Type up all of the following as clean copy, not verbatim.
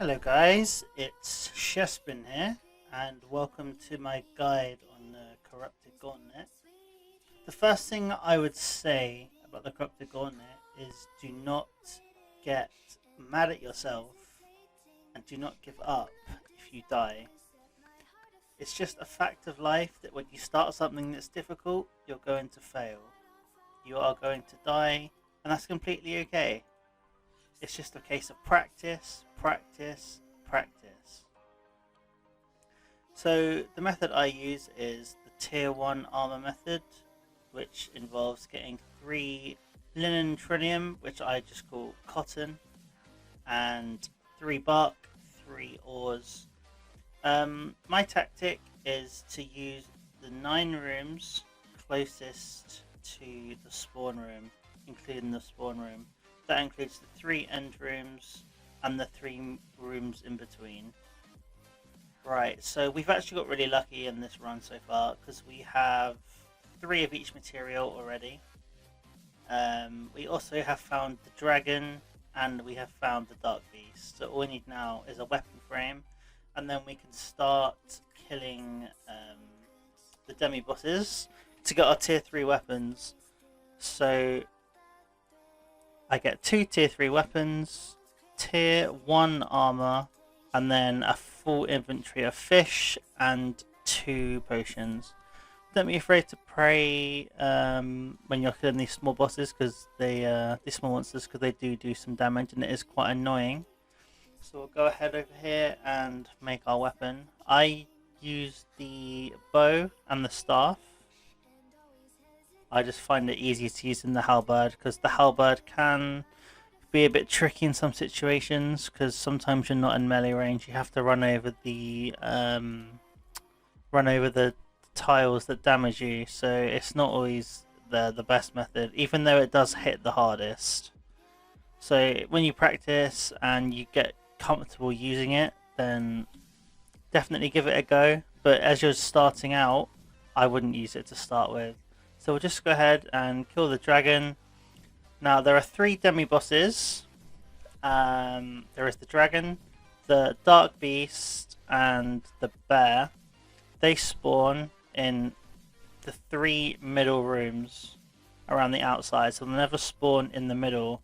Hello guys, it's Shespin here, and welcome to my guide on the Corrupted Gauntlet. The first thing I would say about the Corrupted Gauntlet is do not get mad at yourself and do not give up if you die. It's just a fact of life that when you start something that's difficult, you're going to fail. You are going to die, and that's completely okay. It's just a case of practice, practice, practice. So the method I use is the tier 1 armour method, which involves getting 3 linen trinium, which I just call cotton, and 3 bark, 3 ores. My tactic is to use the 9 rooms closest to the spawn room, including the spawn room. That includes the 3 end rooms and the 3 rooms in between. Right, so we've actually got really lucky in this run so far because we have 3 of each material already. We also have found the dragon and we have found the dark beast. So all we need now is a weapon frame, and then we can start killing the demi bosses to get our tier 3 weapons. So I get 2 tier 3 weapons, tier 1 armor, and then a full inventory of fish and 2 potions. Don't be afraid to pray when you're killing these small bosses, because these small monsters, because they do some damage and it is quite annoying. So we'll go ahead over here and make our weapon. I use the bow and the staff. I just find it easier to use than the halberd, because the halberd can be a bit tricky in some situations, because sometimes you're not in melee range. You have to run over the tiles that damage you, so it's not always the best method, even though it does hit the hardest. So when you practice and you get comfortable using it, then definitely give it a go. But as you're starting out, I wouldn't use it to start with. So we'll just go ahead and kill the dragon. Now there are 3 demi-bosses. There is the dragon, the dark beast, and the bear. They spawn in the 3 middle rooms around the outside. So they'll never spawn in the middle.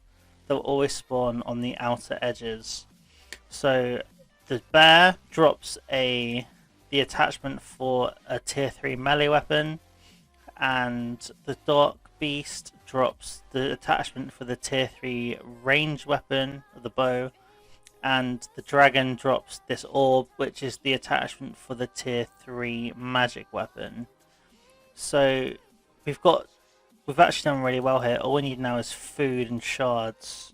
They'll always spawn on the outer edges. So the bear drops the attachment for a tier 3 melee weapon, and the dark beast drops the attachment for the tier 3 range weapon of the bow, and the dragon drops this orb, which is the attachment for the tier 3 magic weapon. So we've actually done really well here. All we need now is food and shards.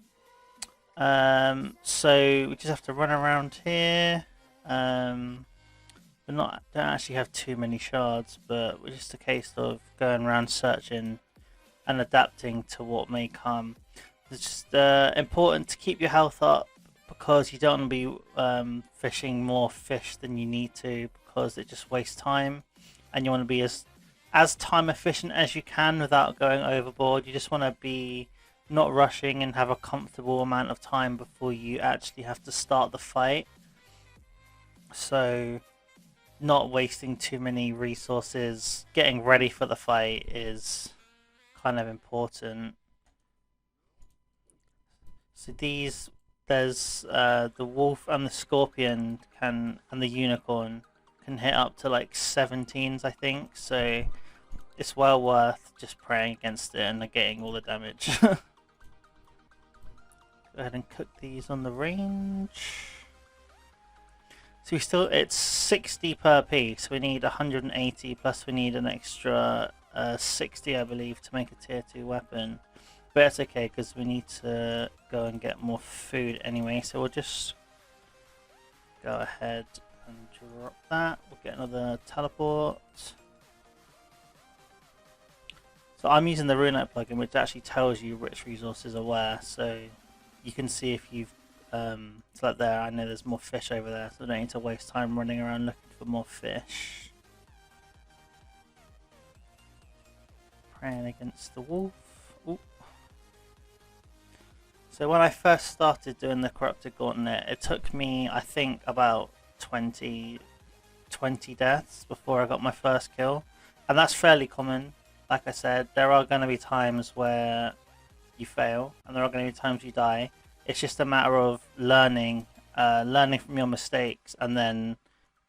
So we just have to run around here. We don't actually have too many shards, but we're just a case of going around searching and adapting to what may come. It's just important to keep your health up, because you don't want to be fishing more fish than you need to, because it just wastes time, and you want to be as time efficient as you can without going overboard. You just want to be not rushing and have a comfortable amount of time before you actually have to start the fight. So not wasting too many resources getting ready for the fight is kind of important. So there's the wolf and the scorpion and the unicorn can hit up to like 17s, I think. So it's well worth just praying against it and getting all the damage. Go ahead and cook these on the range. So it's 60 per piece. We need 180, plus we need an extra 60, I believe, to make a tier 2 weapon. But it's okay, because we need to go and get more food anyway. So we'll just go ahead and drop that. We'll get another teleport. So I'm using the Runite plugin, which actually tells you which resources are where. So you can see if you've select there. I know there's more fish over there, so I don't need to waste time running around looking for more fish. Praying against the wolf. Ooh. So when I first started doing the Corrupted Gauntlet, it took me, I think, about 20 deaths before I got my first kill. And that's fairly common. Like I said, there are going to be times where you fail, and there are going to be times you die. It's just a matter of learning from your mistakes, and then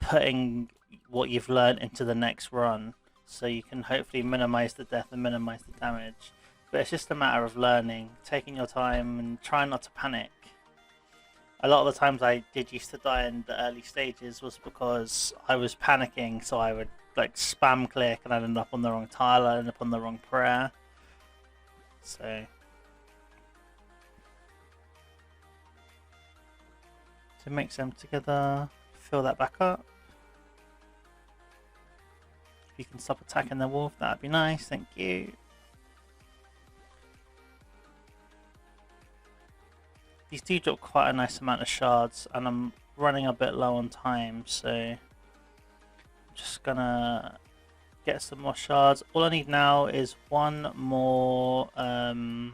putting what you've learned into the next run, so you can hopefully minimize the death and minimize the damage. But it's just a matter of learning, taking your time, and trying not to panic. A lot of the times I did used to die in the early stages was because I was panicking, so I would like spam click and I'd end up on the wrong tile, I'd end up on the wrong prayer. So to mix them together, fill that back up. If you can stop attacking the wolf, that'd be nice, thank you. These do drop quite a nice amount of shards, and I'm running a bit low on time, so I'm just gonna get some more shards. All I need now is one more herb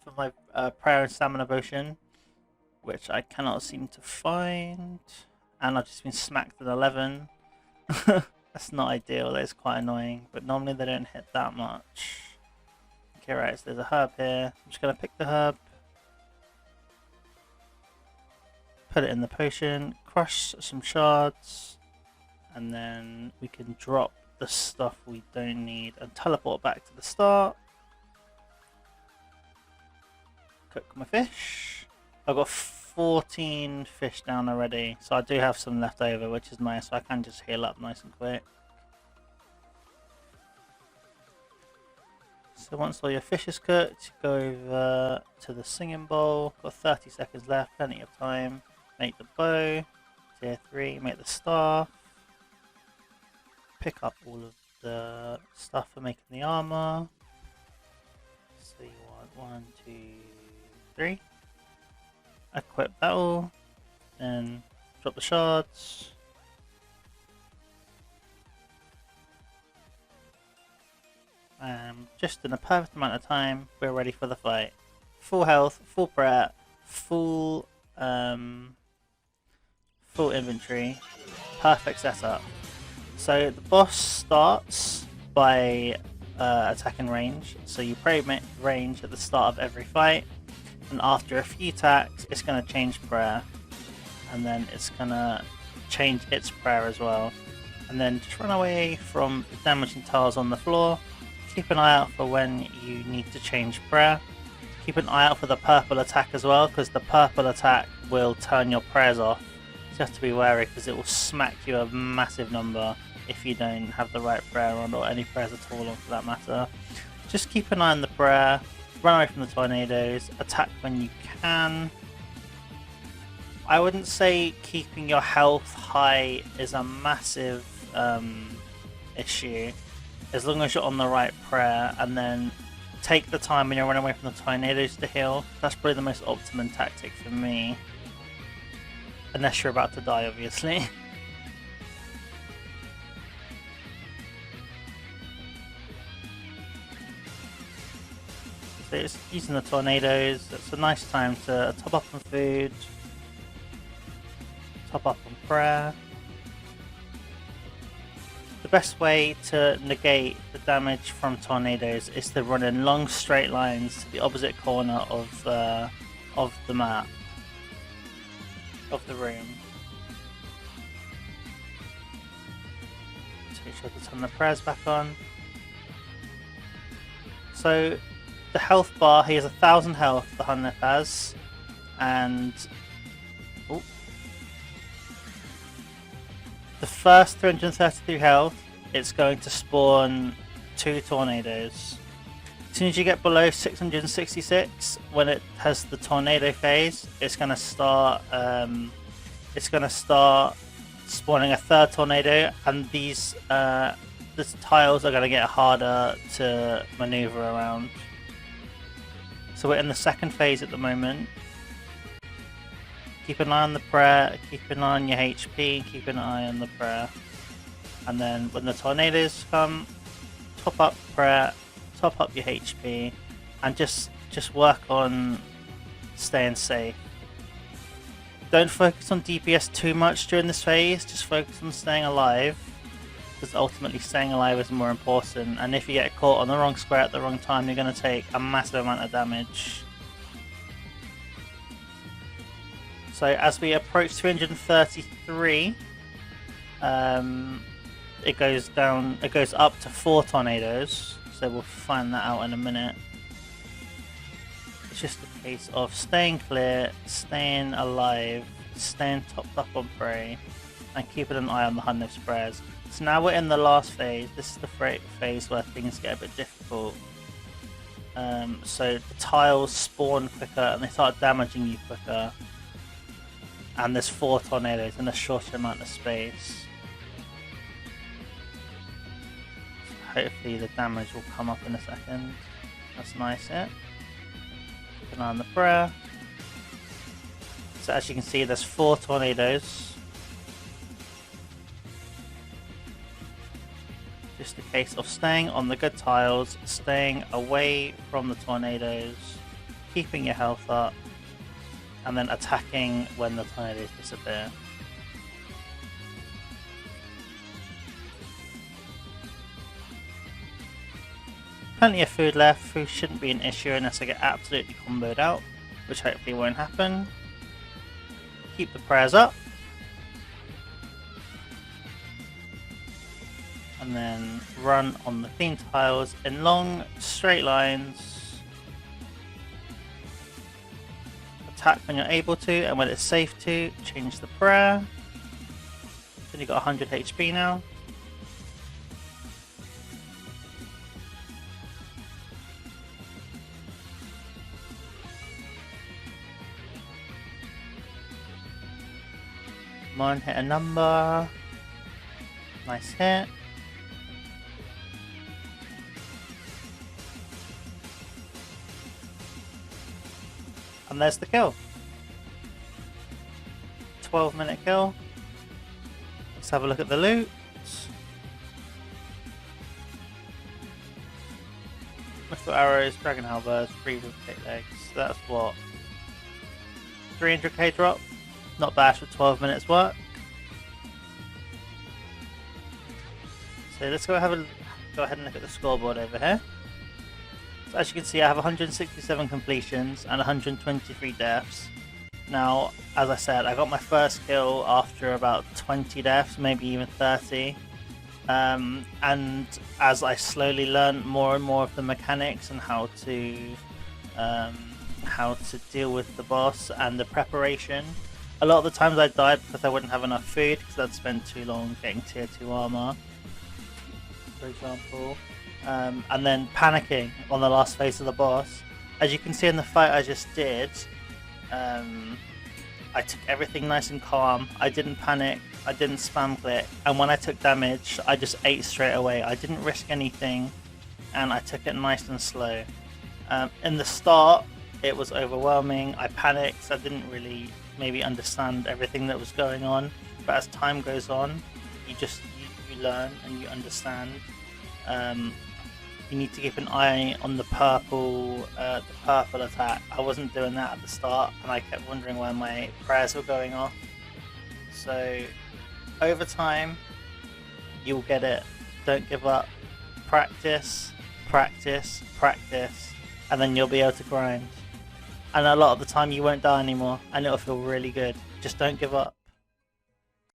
for my prayer and stamina potion, which I cannot seem to find, and I've just been smacked at 11. That's not ideal, that is quite annoying, but normally they don't hit that much. Okay, right, so there's a herb here. I'm just going to pick the herb, put it in the potion, crush some shards, and then we can drop the stuff we don't need and teleport back to the start. Cook my fish. I've got 14 fish down already, so I do have some left over, which is nice, so I can just heal up nice and quick. So once all your fish is cooked, go over to the singing bowl. Got 30 seconds left, plenty of time. Make the bow, tier 3, make the staff. Pick up all of the stuff for making the armour. So you want 1, 2, 3. Equip that all, then drop the shards. Just in a perfect amount of time, we're ready for the fight. Full health, full prayer, full inventory, perfect setup. So the boss starts by attacking range. So you pray range at the start of every fight, and after a few attacks, it's going to change prayer, and then it's going to change its prayer as well. And then just run away from the damaging tiles on the floor. Keep an eye out for when you need to change prayer. Keep an eye out for the purple attack as well, because the purple attack will turn your prayers off. So you have to be wary, because it will smack you a massive number if you don't have the right prayer on, or any prayers at all on for that matter. Just keep an eye on the prayer, run away from the tornadoes, attack when you can. I wouldn't say keeping your health high is a massive issue, as long as you're on the right prayer, and then take the time when you're running away from the tornadoes to heal. That's probably the most optimum tactic for me. Unless you're about to die, obviously. So it's using the tornadoes, it's a nice time to top up on food, top up on prayer. The best way to negate the damage from tornadoes is to run in long straight lines to the opposite corner of the map, of the room. So make sure to turn the prayers back on. So the health bar, he has 1,000 health, the Hunlith has, and the first 333 health, it's going to spawn 2 tornadoes. As soon as you get below 666, when it has the tornado phase, it's going to start spawning a 3rd tornado, and these tiles are going to get harder to maneuver around. So we're in the 2nd phase at the moment. Keep an eye on the prayer, keep an eye on your HP, keep an eye on the prayer. And then when the tornadoes come, top up prayer, top up your HP, and just work on staying safe. Don't focus on DPS too much during this phase, just focus on staying alive, because ultimately staying alive is more important, and if you get caught on the wrong square at the wrong time, you're going to take a massive amount of damage. So as we approach 233, it goes up to 4 tornadoes, so we'll find that out in a minute. It's just a case of staying clear, staying alive, staying topped up on prey, and keeping an eye on the Hundo spreads. So now we're in the last phase. This is the phase where things get a bit difficult. So the tiles spawn quicker and they start damaging you quicker. And there's 4 tornadoes in a shorter amount of space. So hopefully the damage will come up in a second. That's nice hit. Keep an eye on the prayer. So as you can see, there's 4 tornadoes. Just a case of staying on the good tiles, staying away from the tornadoes, keeping your health up, and then attacking when the tornadoes disappear. Plenty of food left. Food shouldn't be an issue unless I get absolutely comboed out, which hopefully won't happen. Keep the prayers up. And then run on the theme tiles in long, straight lines. Attack when you're able to, and when it's safe to, change the prayer. Then you've got 100 HP now. Come on, hit a number. Nice hit. And there's the kill. 12-minute kill. Let's have a look at the loot. Missile arrows, dragon halberds, 3 rotate legs. So that's what? 300k drop. Not bad for 12 minutes work. So let's go ahead and look at the scoreboard over here. So as you can see, I have 167 completions and 123 deaths. Now, as I said, I got my first kill after about 20 deaths, maybe even 30. And as I slowly learned more and more of the mechanics and how to deal with the boss and the preparation, a lot of the times I died because I wouldn't have enough food because I'd spend too long getting tier 2 armor, for example. And then panicking on the last phase of the boss. As you can see in the fight I just did, I took everything nice and calm. I didn't panic, I didn't spam click, and when I took damage I just ate straight away. I didn't risk anything and I took it nice and slow. In the start it was overwhelming. I panicked, I didn't really maybe understand everything that was going on, but as time goes on you learn and you understand. You need to keep an eye on the purple attack. I wasn't doing that at the start and I kept wondering why my prayers were going off. So over time you'll get it. Don't give up. Practice, practice, practice, and then you'll be able to grind. And a lot of the time you won't die anymore and it'll feel really good. Just don't give up.